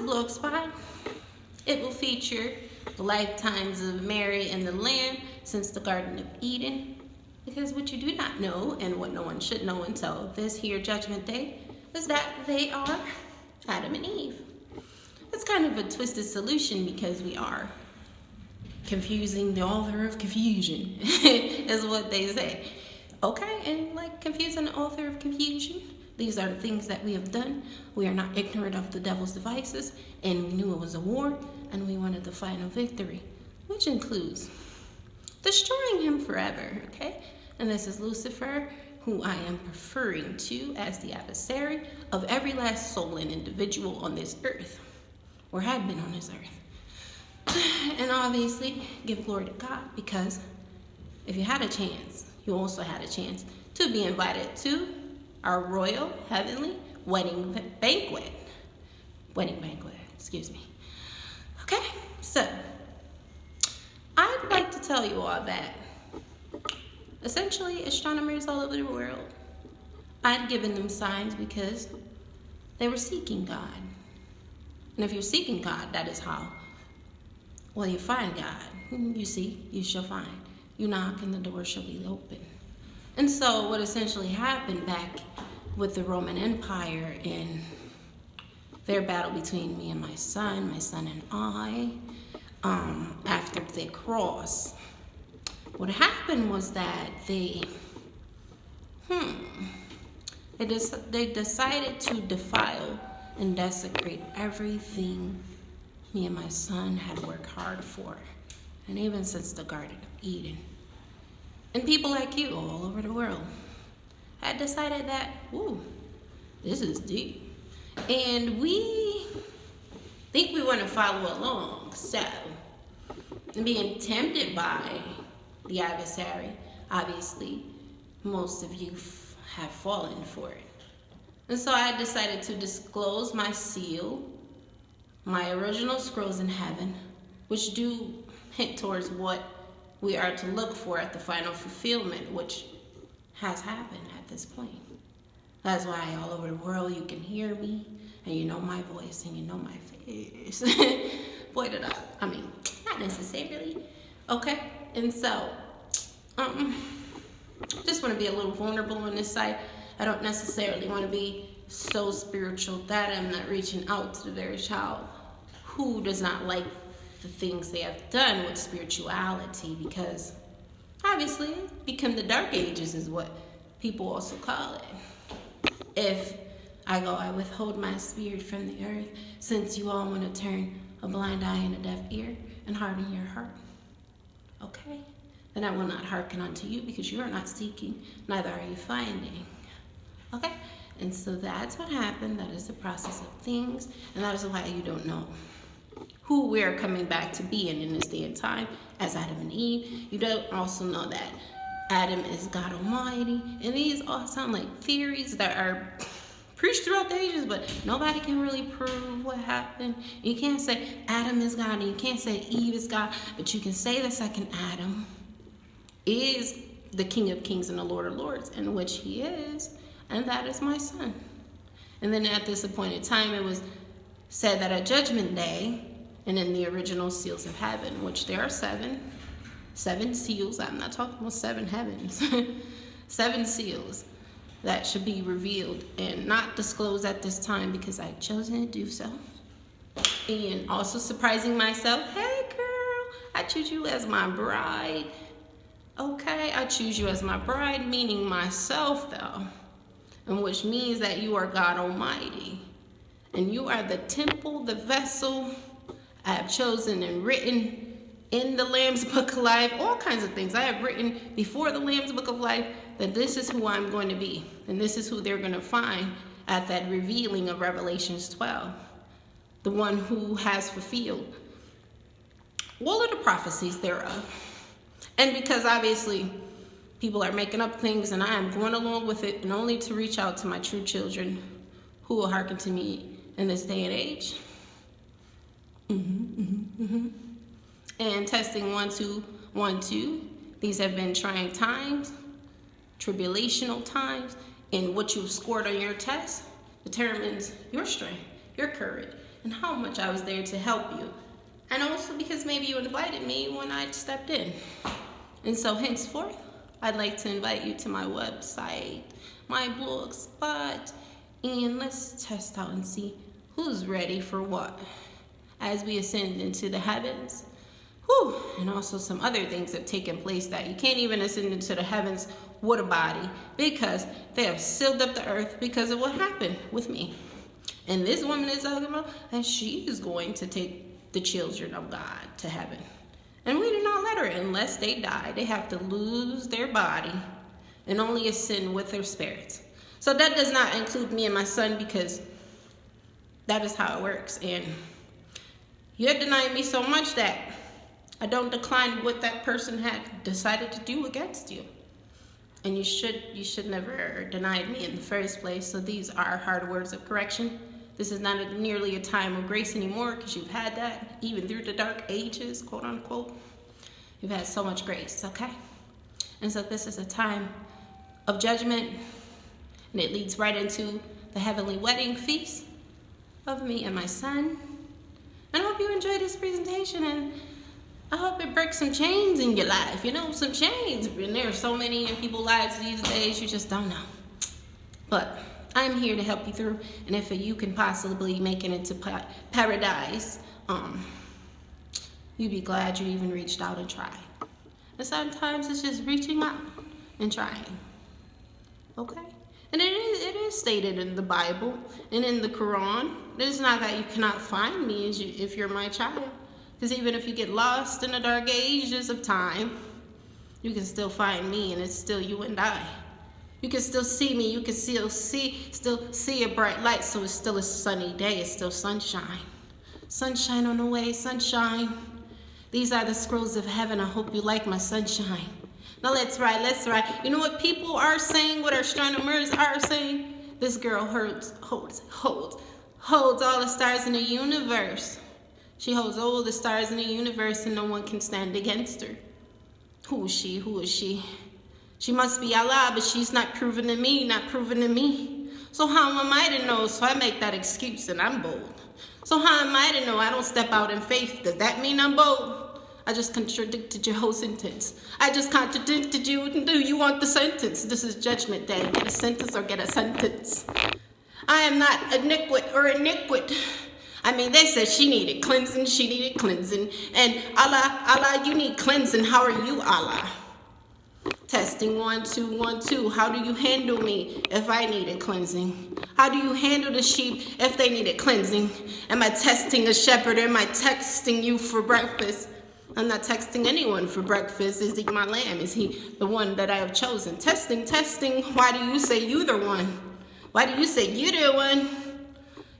looks fine. It will feature the lifetimes of Mary and the Lamb since the Garden of Eden. Because what you do not know, and what no one should know until this here Judgment Day, is that they are Adam and Eve. It's kind of a twisted solution because we are confusing the author of confusion, is what they say. Okay, and like confusing the author of confusion, these are the things that we have done. We are not ignorant of the devil's devices, and we knew it was a war, and we wanted the final victory, which includes destroying him forever, okay? And this is Lucifer, who I am referring to as the adversary of every last soul and individual on this earth, or had been on this earth. And obviously, give glory to God, because if you had a chance, you also had a chance to be invited to our royal heavenly wedding banquet. Excuse me. Okay, so I'd like to tell you all that essentially astronomers all over the world, I'd given them signs because they were seeking God. And if you're seeking God, that is how, well, you find God. You seek, you shall find. You knock and the door shall be open. And so what essentially happened back with the Roman Empire and their battle between me and my son and I, after the cross, what happened was that they decided to defile and desecrate everything me and my son had worked hard for, and even since the Garden of Eden. And people like you all over the world had decided that, ooh, this is deep. And we think we want to follow along. So, being tempted by the adversary, obviously, most of you have fallen for it. And so I decided to disclose my seal, my original scrolls in heaven, which do hint towards what we are to look for at the final fulfillment, which has happened at this point. That's why all over the world you can hear me, and you know my voice, and you know my face. Pointed up. I mean, not necessarily. Okay, and so, just want to be a little vulnerable on this side. I don't necessarily want to be so spiritual that I'm not reaching out to the very child who does not like the things they have done with spirituality, because obviously become the dark ages is what people also call it. If I go, I withhold my spirit from the earth, since you all want to turn a blind eye and a deaf ear and harden your heart. Okay? Then I will not hearken unto you, because you are not seeking, neither are you finding. Okay? And so that's what happened. That is the process of things, and that is why you don't know who we are coming back to be in this day and time as Adam and Eve. You don't also know that Adam is God Almighty, and these all sound like theories that are preached throughout the ages, but nobody can really prove what happened. You can't say Adam is God, and you can't say Eve is God, but you can say the second Adam is the King of Kings and the Lord of Lords, in which he is, and that is my son. And then at this appointed time, it was said that at Judgment Day, and in the original seals of heaven, which there are seven seals. I'm not talking about seven heavens. 7 seals that should be revealed and not disclosed at this time, because I've chosen to do so. And also surprising myself, hey girl, I choose you as my bride. Okay, I choose you as my bride, meaning myself though, and which means that you are God Almighty. And you are the temple, the vessel I have chosen and written in the Lamb's Book of Life, all kinds of things. I have written before the Lamb's Book of Life that this is who I'm going to be, and this is who they're going to find at that revealing of Revelations 12, the one who has fulfilled all of the prophecies thereof. And because obviously people are making up things and I am going along with it, and only to reach out to my true children who will hearken to me in this day and age. And testing 1, 2, 1, 2. These have been trying times, tribulational times, and what you've scored on your test determines your strength, your courage, and how much I was there to help you. And also because maybe you invited me when I stepped in. And so henceforth, I'd like to invite you to my website, my blog spot, and let's test out and see who's ready for what as we ascend into the heavens. Whew. And also some other things have taken place that you can't even ascend into the heavens with a body, because they have sealed up the earth because of what happened with me. And this woman is talking about that she is going to take the children of God to heaven. And we do not let her, unless they die. They have to lose their body and only ascend with their spirits. So that does not include me and my son, because that is how it works. And you have denied me so much that I don't decline what that person had decided to do against you. And you should never deny me in the first place. So these are hard words of correction. This is not nearly a time of grace anymore, because you've had that even through the dark ages, quote unquote. You've had so much grace, okay? And so this is a time of judgment, and it leads right into the heavenly wedding feast of me and my son. And I hope you enjoyed this presentation, and I hope it breaks some chains in your life. You know, some chains. And there are so many in people's lives these days, you just don't know. But I'm here to help you through, and if you can possibly make it into paradise, you'd be glad you even reached out and tried. And sometimes it's just reaching out and trying. Okay? And it is stated in the Bible and in the Quran. It's not that you cannot find me if you're my child. Because even if you get lost in the dark ages of time, you can still find me, and it's still you and I. You can still see me. You can still see a bright light. So it's still a sunny day. It's still sunshine. Sunshine on the way. Sunshine. These are the scrolls of heaven. I hope you like my sunshine. Now let's ride. Let's ride. You know what people are saying? What our astronomers are saying? This girl holds all the stars in the universe. She holds all the stars in the universe, and no one can stand against her. Who is she? Who is she? She must be Allah, but she's not proven to me, So how am I to know? So I make that excuse, and I'm bold. So how am I to know? I don't step out in faith. Does that mean I'm bold? I just contradicted your whole sentence. I just contradicted you. Do you want the sentence? This is judgment day. Get a sentence or get a sentence. I am not iniquit. I mean, they said she needed cleansing. And Allah, you need cleansing. How are you, Allah? Testing 1 2 1 2. How do you handle me if I needed cleansing? How do you handle the sheep if they needed cleansing? Am I testing a shepherd, or am I texting you for breakfast? I'm not texting anyone for breakfast. Is he my lamb? Is he the one that I have chosen? Testing. Why do you say you the one? Why do you say you the one?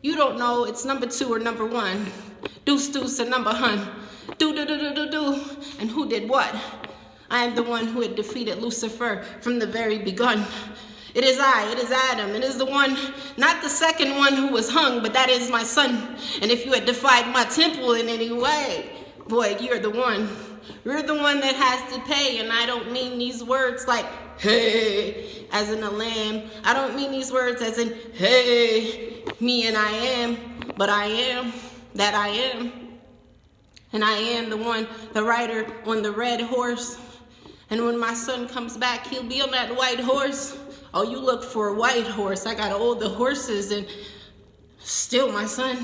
You don't know it's number 2 or number 1. Deuce or number hun. Do. And who did what? I am the one who had defeated Lucifer from the very begun. It is Adam. It is the one, not the second one who was hung, but that is my son. And if you had defied my temple in any way, boy, you're the one. You're the one that has to pay. And I don't mean these words like, hey, as in a lamb. I don't mean these words as in, hey, me and I am, but I am that I am. And I am the one, the rider on the red horse. And when my son comes back, he'll be on that white horse. Oh, you look for a white horse. I got all the horses, and still my son.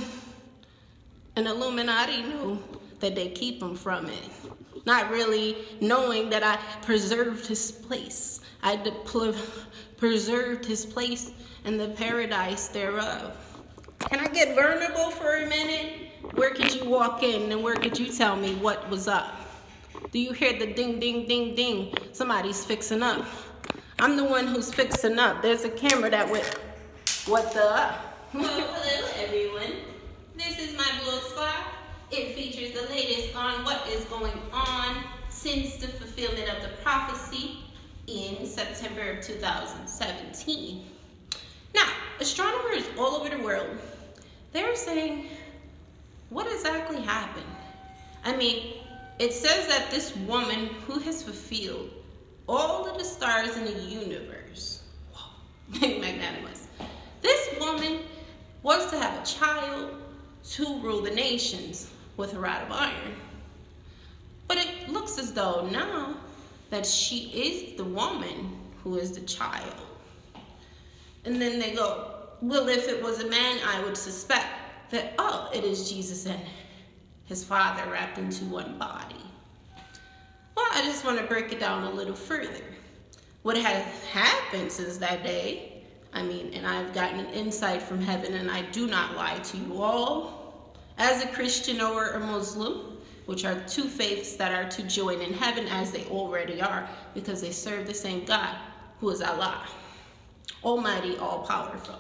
And Illuminati knew that they keep him from it. Not really knowing that I preserved his place. I preserved his place in the paradise thereof. Can I get vulnerable for a minute? Where could you walk in, and where could you tell me what was up? Do you hear the ding, ding, ding, ding? Somebody's fixing up. I'm the one who's fixing up. There's a camera that went, what the? Well, hello everyone. This is my blog spot. It features the latest on what is going on since the fulfillment of the prophecy in September of 2017. Now, astronomers all over the world, they're saying, what exactly happened? I mean, it says that this woman who has fulfilled all of the stars in the universe, whoa, magnanimous. This woman was to have a child to rule the nations with a rod of iron. But it looks as though now that she is the woman who is the child. And then they go, well, if it was a man, I would suspect that, oh, it is Jesus and his father wrapped into one body. Well, I just want to break it down a little further. What has happened since that day, and I've gotten an insight from heaven, and I do not lie to you all. As a Christian or a Muslim, which are two faiths that are to join in heaven as they already are, because they serve the same God, who is Allah, Almighty, all-powerful.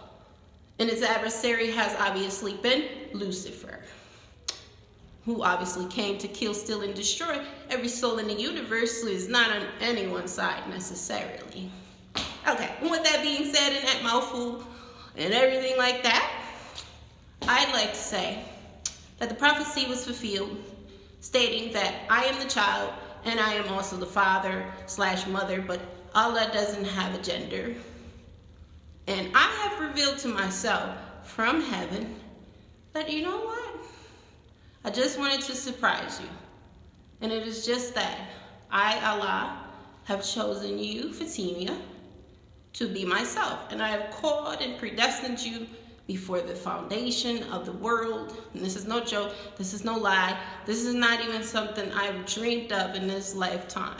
And his adversary has obviously been Lucifer, who obviously came to kill, steal, and destroy every soul in the universe, who is not on anyone's side necessarily. Okay, and with that being said, and that mouthful and everything like that, I'd like to say that the prophecy was fulfilled, stating that I am the child and I am also the father/mother, but Allah doesn't have a gender. And I have revealed to myself from heaven that, you know what? I just wanted to surprise you. And it is just that I, Allah, have chosen you, Phatihiemia, to be myself. And I have called and predestined you before the foundation of the world. And this is no joke. This is no lie. This is not even something I've dreamed of in this lifetime.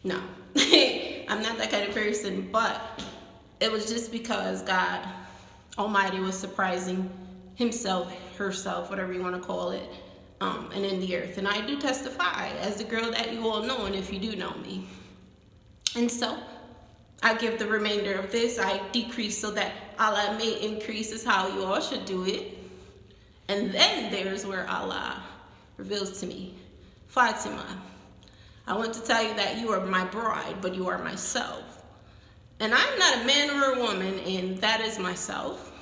No, I'm not that kind of person, but it was just because God Almighty was surprising himself, herself, whatever you want to call it, and in the earth. And I do testify as the girl that you all know, and if you do know me. And so I give the remainder of this. I decrease so that Allah may increase, is how you all should do it. And then there's where Allah reveals to me, Fatima, I want to tell you that you are my bride, but you are myself. And I'm not a man or a woman, and that is myself.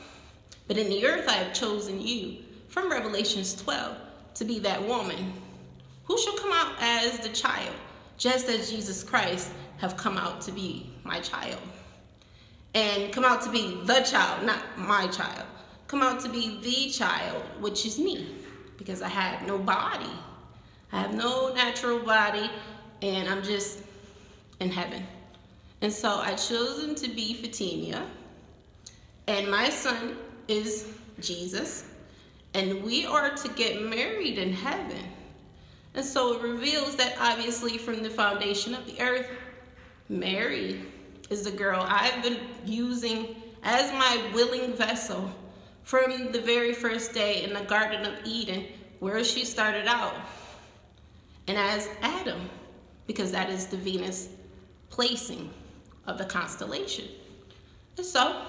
But in the earth I have chosen you, from Revelations 12, to be that woman who shall come out as the child, just as Jesus Christ have come out to be my child. And come out to be the child, not my child. Come out to be the child, which is me, because I have no body. I have no natural body, and I'm just in heaven. And so I chosen to be Phatihiemia, and my son is Jesus, and we are to get married in heaven. And so it reveals that obviously from the foundation of the earth, Mary is the girl I've been using as my willing vessel from the very first day in the Garden of Eden, where she started out, and as Adam, because that is the Venus placing of the constellation. And so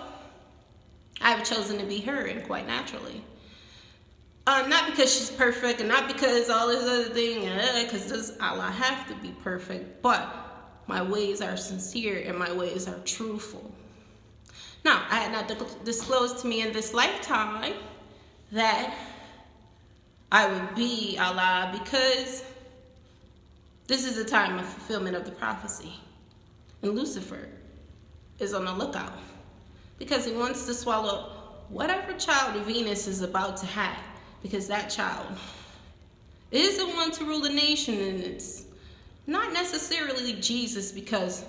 I've chosen to be her, and quite naturally. Not because she's perfect, and not because all this other thing, because does Allah have to be perfect, but my ways are sincere and my ways are truthful. Now, I had not disclosed to me in this lifetime that I would be Allah, because this is the time of fulfillment of the prophecy. And Lucifer is on the lookout, because he wants to swallow whatever child Venus is about to have, because that child is the one to rule the nation, and it's not necessarily Jesus, because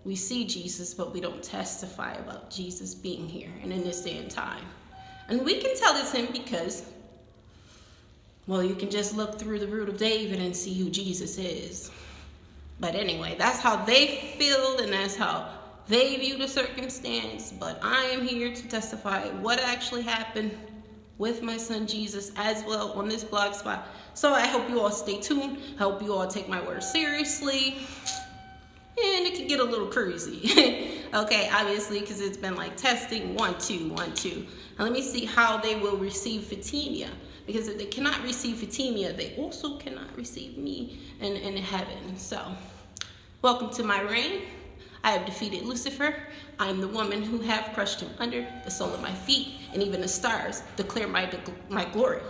we see Jesus, but we don't testify about Jesus being here and in this day and time. And we can tell it's him because, well, you can just look through the root of David and see who Jesus is. But anyway, that's how they feel, and that's how they view the circumstance. But I am here to testify what actually happened with my son Jesus as well on this blog spot. So I hope you all stay tuned. I hope you all take my words seriously. And it can get a little crazy. Okay, obviously, because it's been like testing 1, 2, 1, 2. Now let me see how they will receive Phatihiemia. Because if they cannot receive Phatihiemia, they also cannot receive me in heaven. So, welcome to my reign. I have defeated Lucifer. I am the woman who have crushed him under the sole of my feet, and even the stars declare my glory.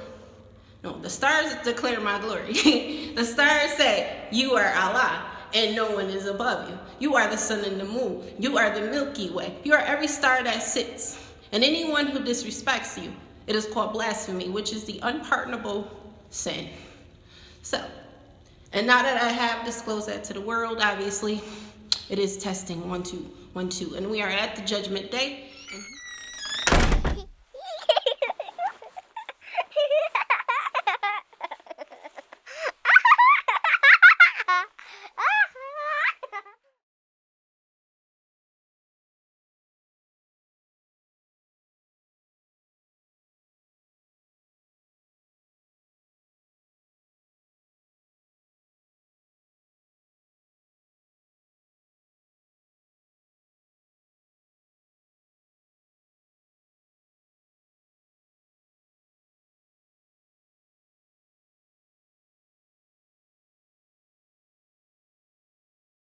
No, the stars declare my glory. The stars say, you are Allah, and no one is above you. You are the sun and the moon. You are the Milky Way. You are every star that sits. And anyone who disrespects you It is called blasphemy, which is the unpardonable sin. So, and now that I have disclosed that to the world, obviously, it is testing 1 2 1 2, and we are at the judgment day.